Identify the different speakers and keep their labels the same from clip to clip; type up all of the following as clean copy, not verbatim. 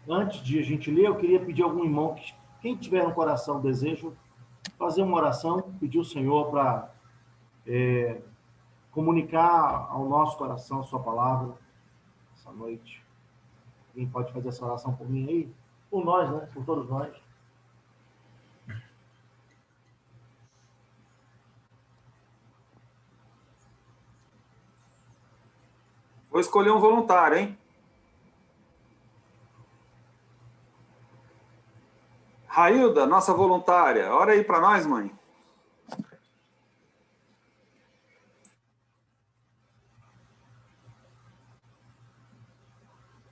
Speaker 1: Antes de a gente ler, eu queria pedir a algum irmão, quem tiver no coração desejo, fazer uma oração, pedir ao Senhor para comunicar ao nosso coração a sua palavra essa noite. Quem pode fazer essa oração por mim aí? Por nós, né? Por todos nós.
Speaker 2: Vou escolher um voluntário, hein? Railda, nossa voluntária, ora aí para nós, mãe.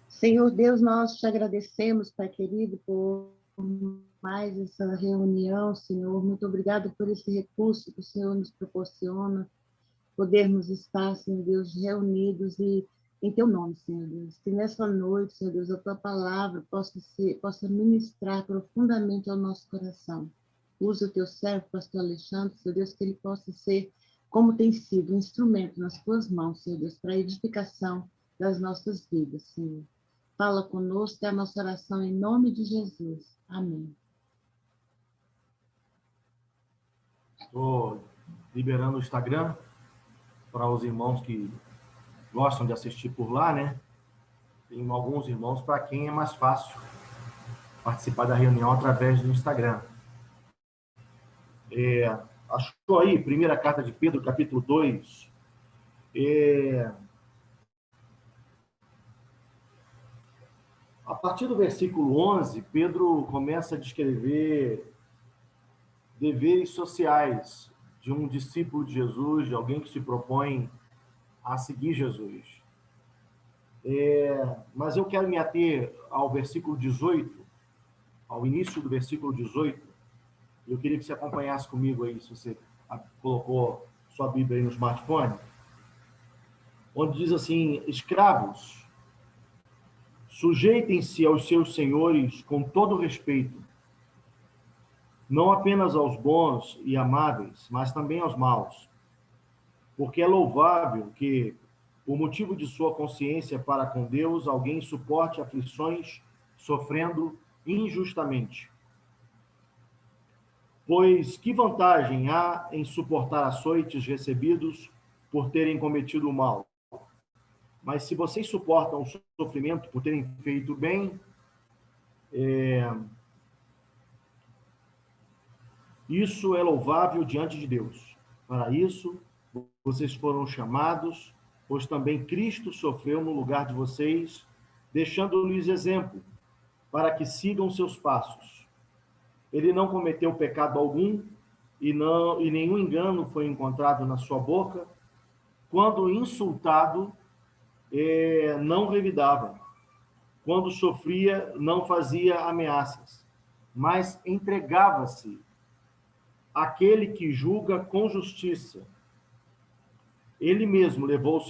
Speaker 3: Senhor Deus, nós te agradecemos, Pai querido, por mais essa reunião, Senhor. Muito obrigado por esse recurso que o Senhor nos proporciona, podermos estar, Senhor Deus, reunidos e em Teu nome, Senhor Deus. Que nessa noite, Senhor Deus, a Tua palavra possa ministrar profundamente ao nosso coração. Use o Teu servo, pastor Alexandre, Senhor Deus, que ele possa ser, como tem sido, um instrumento nas Tuas mãos, Senhor Deus, para a edificação das nossas vidas, Senhor. Fala conosco, é a nossa oração em nome de Jesus. Amém.
Speaker 1: Estou liberando o Instagram para os irmãos que gostam de assistir por lá, né? Tem alguns irmãos para quem é mais fácil participar da reunião através do Instagram. Achou aí, primeira carta de Pedro, capítulo 2. A partir do versículo 11, Pedro começa a descrever deveres sociais de um discípulo de Jesus, de alguém que se propõe a seguir Jesus. Mas eu quero me ater ao versículo 18, ao início do versículo 18. Eu queria que você acompanhasse comigo aí, se você colocou sua Bíblia aí no smartphone, onde diz assim: escravos, sujeitem-se aos seus senhores com todo respeito, não apenas aos bons e amáveis, mas também aos maus, porque é louvável que, por motivo de sua consciência para com Deus, alguém suporte aflições sofrendo injustamente. Pois que vantagem há em suportar açoites recebidos por terem cometido o mal? Mas se vocês suportam o sofrimento por terem feito o bem, isso é louvável diante de Deus. Para isso, vocês foram chamados, pois também Cristo sofreu no lugar de vocês, deixando-lhes exemplo, para que sigam seus passos. Ele não cometeu pecado algum, e nenhum engano foi encontrado na sua boca. Quando insultado, não revidava. Quando sofria, não fazia ameaças, mas entregava-se àquele que julga com justiça. Ele mesmo levou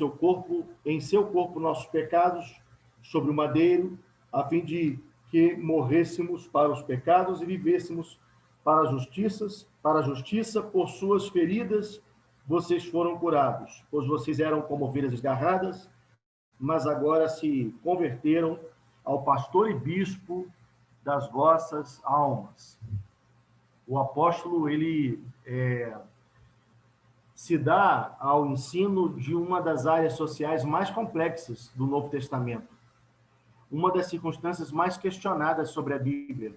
Speaker 1: em seu corpo nossos pecados sobre o madeiro, a fim de que morrêssemos para os pecados e vivêssemos para a justiça. Por suas feridas vocês foram curados, pois vocês eram como ovelhas desgarradas, mas agora se converteram ao pastor e bispo das vossas almas. O apóstolo, ele se dá ao ensino de uma das áreas sociais mais complexas do Novo Testamento, uma das circunstâncias mais questionadas sobre a Bíblia,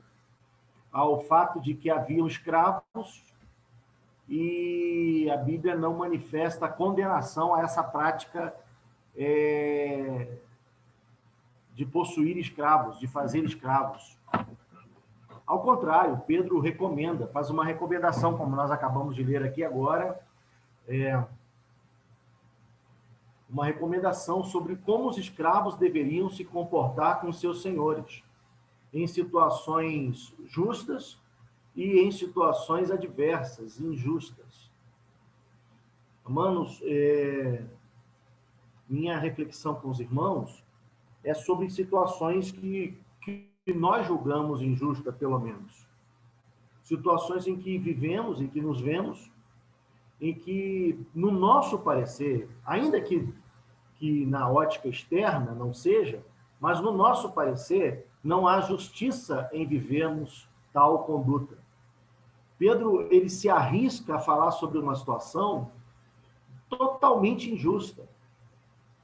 Speaker 1: ao fato de que haviam escravos e a Bíblia não manifesta condenação a essa prática de possuir escravos, de fazer escravos. Ao contrário, Pedro recomenda, faz uma recomendação, como nós acabamos de ler aqui agora, uma recomendação sobre como os escravos deveriam se comportar com seus senhores, em situações justas e em situações adversas, injustas. Irmãos, minha reflexão com os irmãos é sobre situações que nós julgamos injusta, pelo menos. Situações em que vivemos, em que nos vemos, em que, no nosso parecer, ainda que na ótica externa não seja, Mas, no nosso parecer, não há justiça em vivermos tal conduta. Pedro, ele se arrisca a falar sobre uma situação totalmente injusta.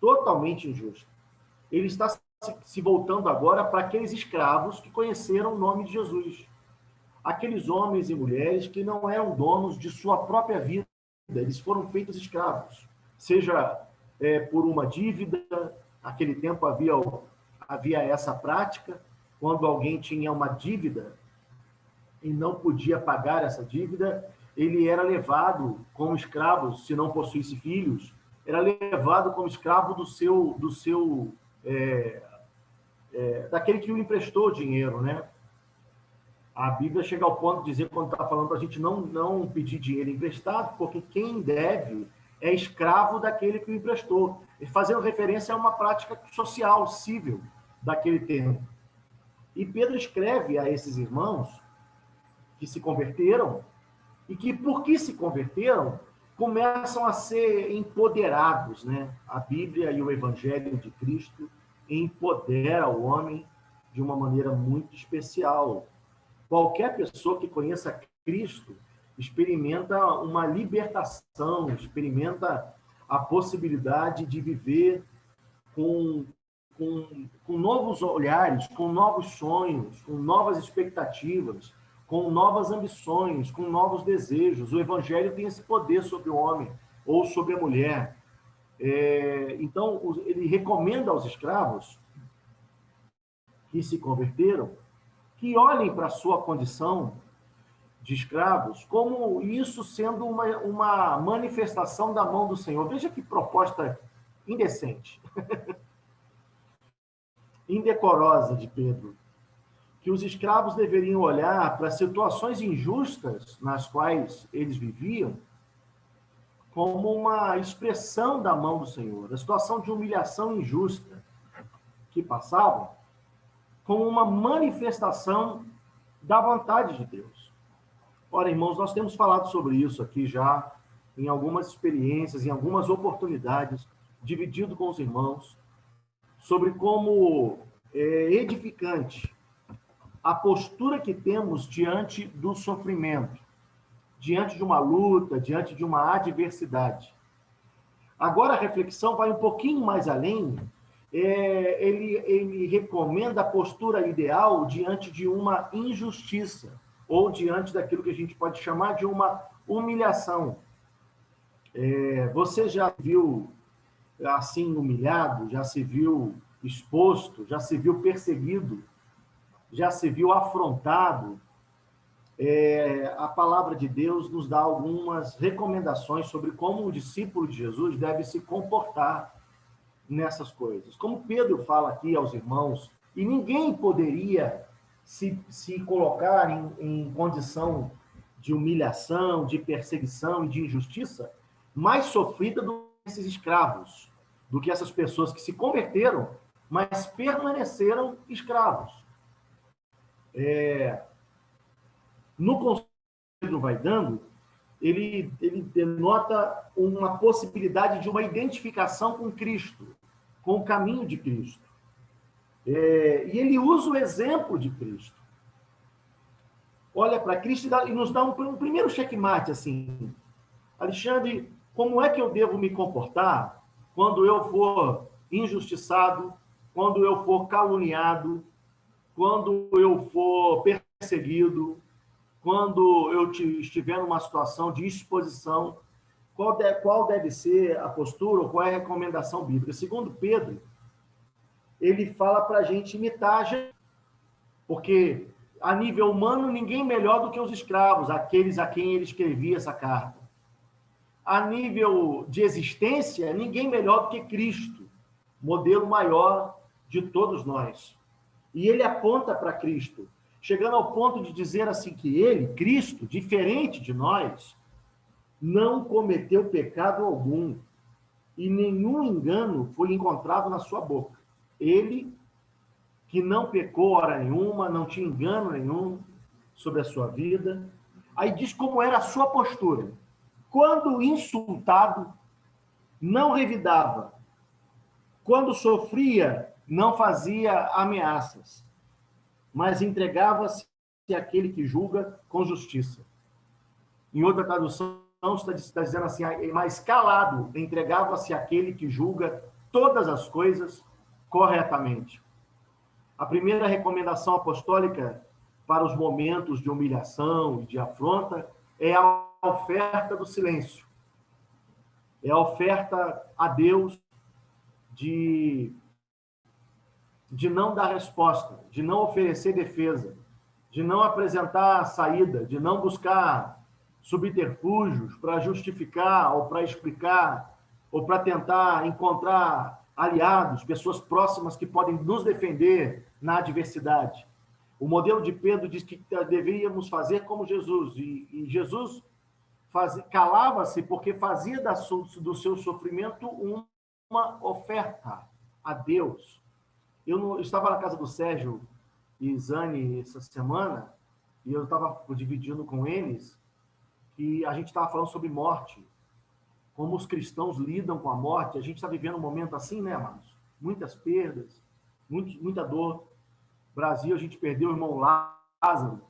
Speaker 1: Totalmente injusta. Ele está se voltando agora para aqueles escravos que conheceram o nome de Jesus. Aqueles homens e mulheres que não eram donos de sua própria vida. Eles foram feitos escravos. Seja por uma dívida, naquele tempo havia essa prática, quando alguém tinha uma dívida e não podia pagar essa dívida, ele era levado como escravo, se não possuísse filhos, era levado como escravo daquele que o emprestou o dinheiro, né? A Bíblia chega ao ponto de dizer, quando está falando para a gente não pedir dinheiro emprestado, porque quem deve é escravo daquele que o emprestou, fazendo referência a uma prática social, civil, daquele tempo. E Pedro escreve a esses irmãos que se converteram e que, porque se converteram, começam a ser empoderados, né? A Bíblia e o Evangelho de Cristo empodera o homem de uma maneira muito especial. Qualquer pessoa que conheça Cristo experimenta uma libertação, experimenta a possibilidade de viver com novos olhares, com novos sonhos, com novas expectativas, com novas ambições, com novos desejos. O Evangelho tem esse poder sobre o homem ou sobre a mulher. Então, ele recomenda aos escravos que se converteram que olhem para a sua condição de escravos como isso sendo uma manifestação da mão do Senhor. Veja que proposta indecente, indecorosa de Pedro. Que os escravos deveriam olhar para situações injustas nas quais eles viviam como uma expressão da mão do Senhor. A situação de humilhação injusta que passavam como uma manifestação da vontade de Deus. Ora, irmãos, nós temos falado sobre isso aqui já, em algumas experiências, em algumas oportunidades, dividido com os irmãos, sobre como é edificante a postura que temos diante do sofrimento, diante de uma luta, diante de uma adversidade. Agora, a reflexão vai um pouquinho mais além. Ele recomenda a postura ideal diante de uma injustiça, ou diante daquilo que a gente pode chamar de uma humilhação. Você já viu assim humilhado, já se viu exposto, já se viu perseguido, já se viu afrontado? A palavra de Deus nos dá algumas recomendações sobre como um discípulo de Jesus deve se comportar nessas coisas. Como Pedro fala aqui aos irmãos, e ninguém poderia se colocar em condição de humilhação, de perseguição e de injustiça mais sofrida do que esses escravos, do que essas pessoas que se converteram, mas permaneceram escravos. No conselho que Pedro vai dando, ele denota uma possibilidade de uma identificação com Cristo, com o caminho de Cristo. E ele usa o exemplo de Cristo. Olha para Cristo e nos dá um primeiro checkmate, assim. Alexandre, como é que eu devo me comportar quando eu for injustiçado, quando eu for caluniado, quando eu for perseguido, quando eu estiver numa situação de exposição? Qual deve ser a postura, ou qual é a recomendação bíblica? Segundo Pedro, ele fala para a gente imitar, porque a nível humano, ninguém melhor do que os escravos, aqueles a quem ele escrevia essa carta. A nível de existência, ninguém melhor do que Cristo, modelo maior de todos nós. E ele aponta para Cristo, chegando ao ponto de dizer assim que ele, Cristo, diferente de nós, não cometeu pecado algum e nenhum engano foi encontrado na sua boca. Ele, que não pecou hora nenhuma, não tinha engano nenhum sobre a sua vida. Aí diz como era a sua postura. Quando insultado, não revidava. Quando sofria, não fazia ameaças, mas entregava-se àquele que julga com justiça. Em outra tradução, está dizendo assim, mas calado, entregava-se àquele que julga todas as coisas corretamente. A primeira recomendação apostólica para os momentos de humilhação e de afronta é a oferta do silêncio. É a oferta a Deus de não dar resposta, de não oferecer defesa, de não apresentar saída, de não buscar subterfúgios para justificar ou para explicar ou para tentar encontrar aliados, pessoas próximas que podem nos defender na adversidade. O modelo de Pedro diz que deveríamos fazer como Jesus, e Jesus calava-se porque fazia do seu sofrimento uma oferta a Deus. Eu estava na casa do Sérgio e Zane essa semana, e eu estava dividindo com eles, que a gente estava falando sobre morte, como os cristãos lidam com a morte. A gente está vivendo um momento assim, né, amados? Muitas perdas, muita dor. Brasil, a gente perdeu o irmão Lázaro,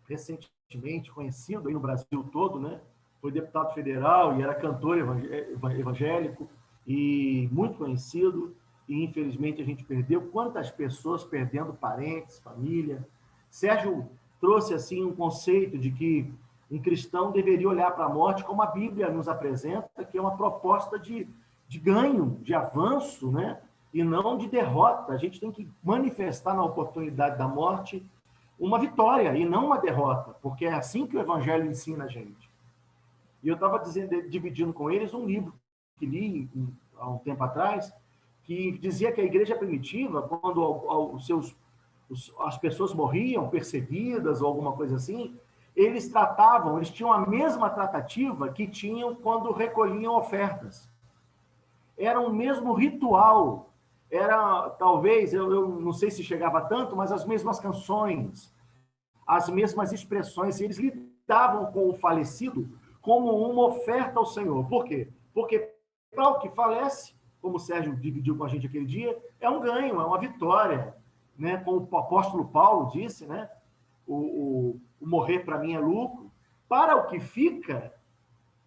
Speaker 1: recentemente conhecido aí no Brasil todo, né? Foi deputado federal e era cantor evangélico e muito conhecido. E, infelizmente, a gente perdeu. Quantas pessoas perdendo parentes, família. Sérgio trouxe, assim, um conceito de que um cristão deveria olhar para a morte como a Bíblia nos apresenta, que é uma proposta de ganho, de avanço, né? E não de derrota. A gente tem que manifestar na oportunidade da morte uma vitória e não uma derrota, porque é assim que o Evangelho ensina a gente. E eu estava dividindo com eles um livro que li há um tempo atrás, que dizia que a igreja primitiva, quando as pessoas morriam perseguidas ou alguma coisa assim, eles tinham a mesma tratativa que tinham quando recolhiam ofertas. Era o mesmo ritual, era, talvez, eu não sei se chegava tanto, mas as mesmas canções, as mesmas expressões. Eles lidavam com o falecido como uma oferta ao Senhor. Por quê? Porque para o que falece, como o Sérgio dividiu com a gente aquele dia, é um ganho, é uma vitória, né? Como o apóstolo Paulo disse, né? O morrer para mim é lucro. Para o que fica,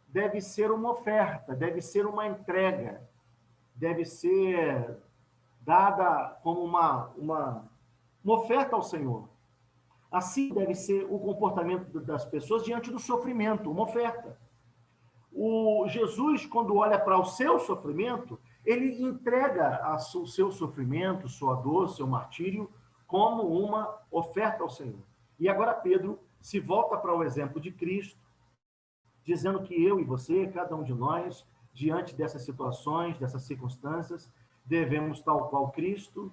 Speaker 1: deve ser uma oferta, deve ser uma entrega, deve ser dada como uma oferta ao Senhor. Assim deve ser o comportamento das pessoas diante do sofrimento, uma oferta. O Jesus, quando olha para o seu sofrimento, ele entrega o seu sofrimento, sua dor, seu martírio, como uma oferta ao Senhor. E agora Pedro se volta para o exemplo de Cristo, dizendo que eu e você, cada um de nós, diante dessas situações, dessas circunstâncias, devemos, tal qual Cristo,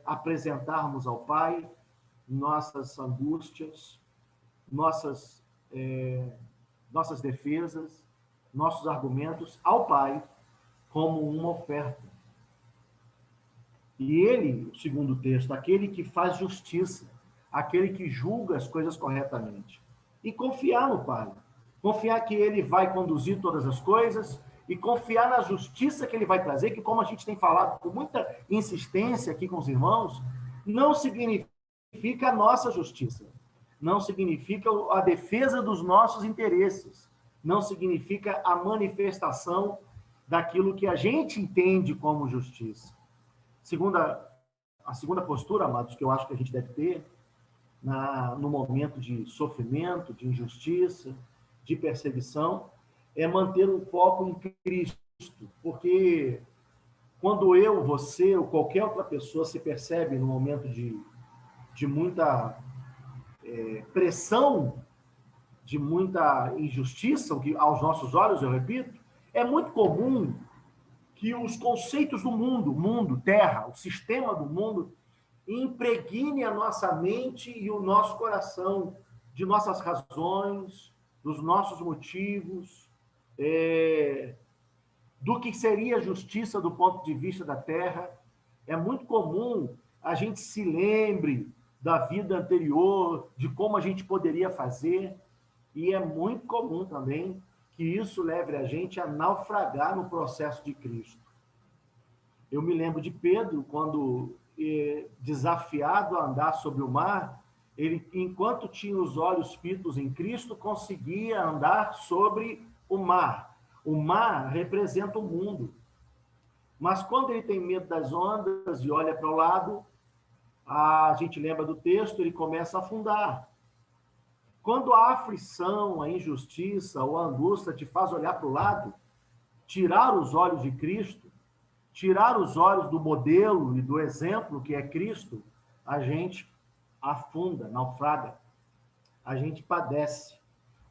Speaker 1: apresentarmos ao Pai nossas angústias, nossas defesas, nossos argumentos ao Pai como uma oferta. E ele, segundo o texto, aquele que faz justiça, aquele que julga as coisas corretamente. E confiar no Pai. Confiar que ele vai conduzir todas as coisas e confiar na justiça que ele vai trazer, que, como a gente tem falado com muita insistência aqui com os irmãos, não significa a nossa justiça, não significa a defesa dos nossos interesses, não significa a manifestação daquilo que a gente entende como justiça. A segunda postura, amados, que eu acho que a gente deve ter no momento de sofrimento, de injustiça, de perseguição, é manter um foco em Cristo, porque quando eu, você ou qualquer outra pessoa se percebe no momento de muita pressão, de muita injustiça, aos nossos olhos, eu repito, é muito comum que os conceitos do mundo, terra, o sistema do mundo, impregne a nossa mente e o nosso coração de nossas razões, dos nossos motivos, do que seria justiça do ponto de vista da terra. É muito comum a gente se lembre da vida anterior, de como a gente poderia fazer, e é muito comum também que isso leve a gente a naufragar no processo de Cristo. Eu me lembro de Pedro, quando desafiado a andar sobre o mar, ele, enquanto tinha os olhos fitos em Cristo, conseguia andar sobre o mar. O mar representa o mundo. Mas quando ele tem medo das ondas e olha para o lado, a gente lembra do texto, ele começa a afundar. Quando a aflição, a injustiça ou a angústia te faz olhar para o lado, tirar os olhos de Cristo, tirar os olhos do modelo e do exemplo que é Cristo, a gente afunda, naufraga, a gente padece.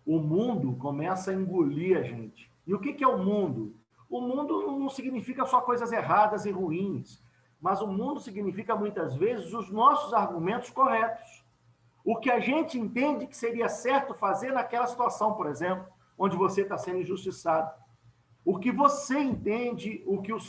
Speaker 1: O mundo começa a engolir a gente. E o que é o mundo? O mundo não significa só coisas erradas e ruins, mas o mundo significa muitas vezes os nossos argumentos corretos. O que a gente entende que seria certo fazer naquela situação, por exemplo, onde você está sendo injustiçado. O que você entende, o que o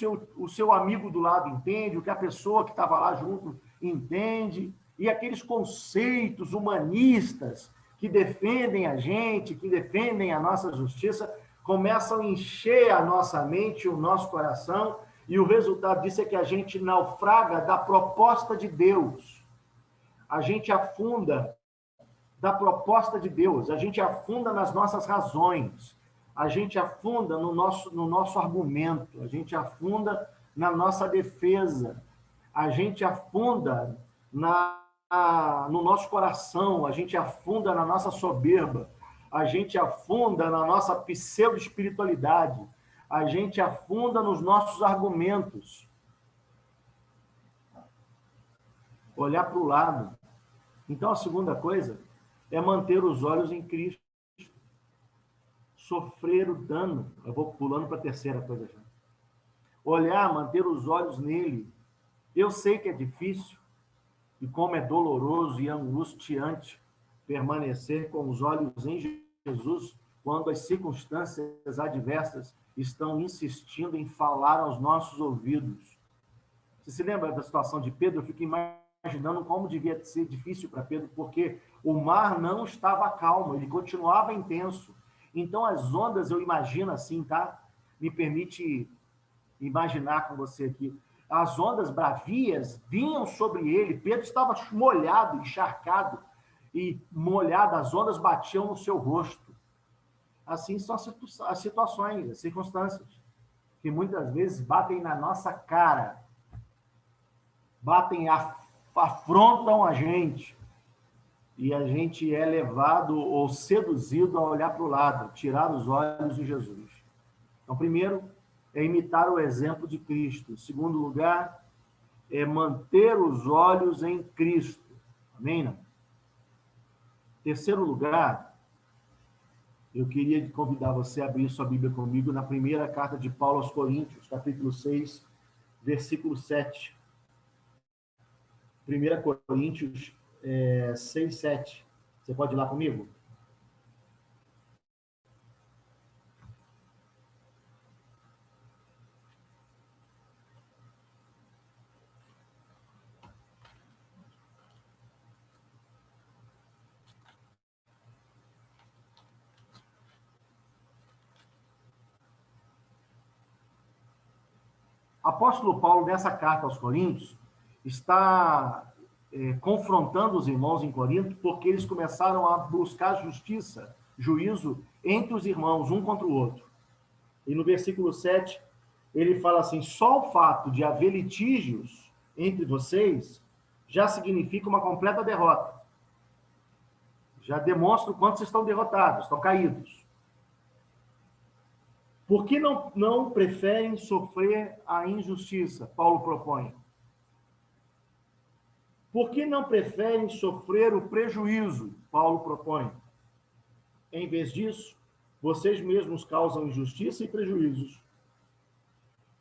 Speaker 1: seu amigo do lado entende, o que a pessoa que estava lá junto entende, e aqueles conceitos humanistas que defendem a gente, que defendem a nossa justiça, começam a encher a nossa mente, o nosso coração, e o resultado disso é que a gente naufraga da proposta de Deus. A gente afunda da proposta de Deus, a gente afunda nas nossas razões, a gente afunda no nosso argumento, a gente afunda na nossa defesa, a gente afunda no nosso coração, a gente afunda na nossa soberba, a gente afunda na nossa pseudo-espiritualidade, a gente afunda nos nossos argumentos. Olhar para o lado. Então, a segunda coisa é manter os olhos em Cristo. Sofrer o dano. Eu vou pulando para a terceira coisa já. Olhar, manter os olhos nele. Eu sei que é difícil e como é doloroso e angustiante permanecer com os olhos em Jesus quando as circunstâncias adversas estão insistindo em falar aos nossos ouvidos. Você se lembra da situação de Pedro? Eu fico imaginando como devia ser difícil para Pedro, porque o mar não estava calmo, ele continuava intenso. Então, as ondas, eu imagino assim, tá? Me permite imaginar com você aqui. As ondas bravias vinham sobre ele, Pedro estava molhado, encharcado, e molhado, as ondas batiam no seu rosto. Assim são as situações, as circunstâncias, que muitas vezes batem na nossa cara, afrontam a gente, e a gente é levado ou seduzido a olhar para o lado, tirar os olhos de Jesus. Então, primeiro, é imitar o exemplo de Cristo. Em segundo lugar, é manter os olhos em Cristo. Amém? Não? Terceiro lugar, eu queria convidar você a abrir sua Bíblia comigo na primeira carta de Paulo aos Coríntios, capítulo 6, versículo 7. 1 Coríntios 6, 7. Você pode ir lá comigo? Apóstolo Paulo, nessa carta aos Coríntios, está confrontando os irmãos em Corinto, porque eles começaram a buscar justiça, juízo entre os irmãos, um contra o outro. E no versículo 7, ele fala assim: só o fato de haver litígios entre vocês já significa uma completa derrota. Já demonstra o quanto vocês estão derrotados, estão caídos. Por que não preferem sofrer a injustiça? Paulo propõe. Por que não preferem sofrer o prejuízo? Paulo propõe. Em vez disso, vocês mesmos causam injustiça e prejuízos.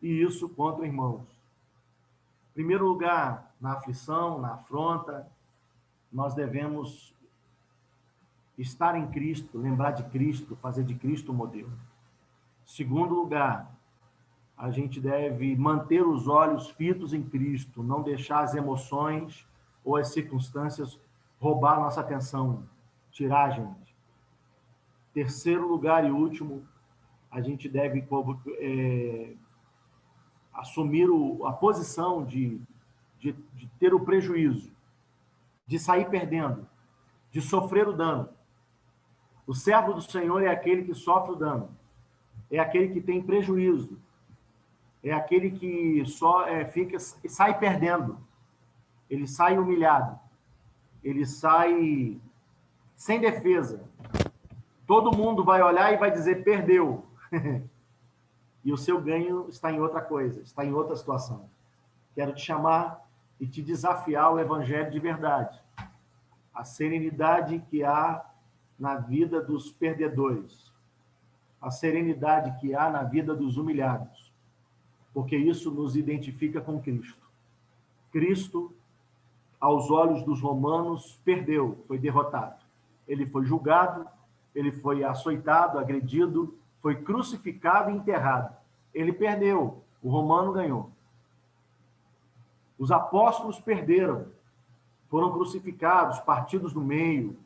Speaker 1: E isso contra irmãos. Em primeiro lugar, na aflição, na afronta, nós devemos estar em Cristo, lembrar de Cristo, fazer de Cristo o modelo. Segundo lugar, a gente deve manter os olhos fitos em Cristo, não deixar as emoções ou as circunstâncias roubar nossa atenção, tirar a gente. Terceiro lugar e último, a gente deve assumir a posição de ter o prejuízo, de sair perdendo, de sofrer o dano. O servo do Senhor é aquele que sofre o dano, é aquele que tem prejuízo, é aquele que só sai perdendo, ele sai humilhado, ele sai sem defesa. Todo mundo vai olhar e vai dizer, perdeu. E o seu ganho está em outra coisa, está em outra situação. Quero te chamar e te desafiar ao evangelho de verdade. A serenidade que há na vida dos perdedores. A serenidade que há na vida dos humilhados. Porque isso nos identifica com Cristo. Cristo, aos olhos dos romanos, perdeu, foi derrotado. Ele foi julgado, ele foi açoitado, agredido, foi crucificado e enterrado. Ele perdeu, o romano ganhou. Os apóstolos perderam, foram crucificados, partidos no meio,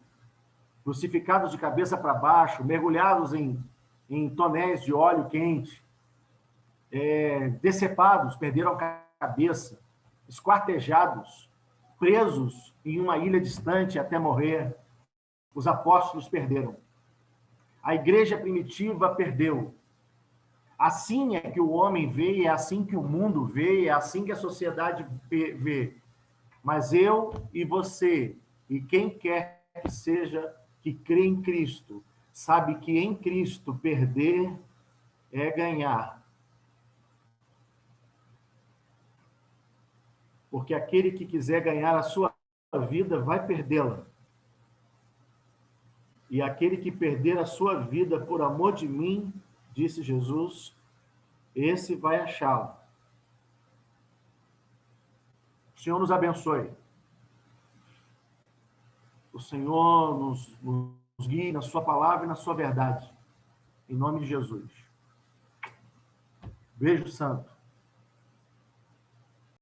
Speaker 1: crucificados de cabeça para baixo, mergulhados em tonéis de óleo quente, decepados, perderam a cabeça, esquartejados, presos em uma ilha distante até morrer. Os apóstolos perderam. A igreja primitiva perdeu. Assim é que o homem vê, é assim que o mundo vê, é assim que a sociedade vê. Mas eu e você, e quem quer que seja que crê em Cristo, sabe que em Cristo perder é ganhar. Porque aquele que quiser ganhar a sua vida vai perdê-la. E aquele que perder a sua vida por amor de mim, disse Jesus, esse vai achá-lo. O Senhor nos abençoe. O Senhor nos guie na sua palavra e na sua verdade. Em nome de Jesus. Beijo santo.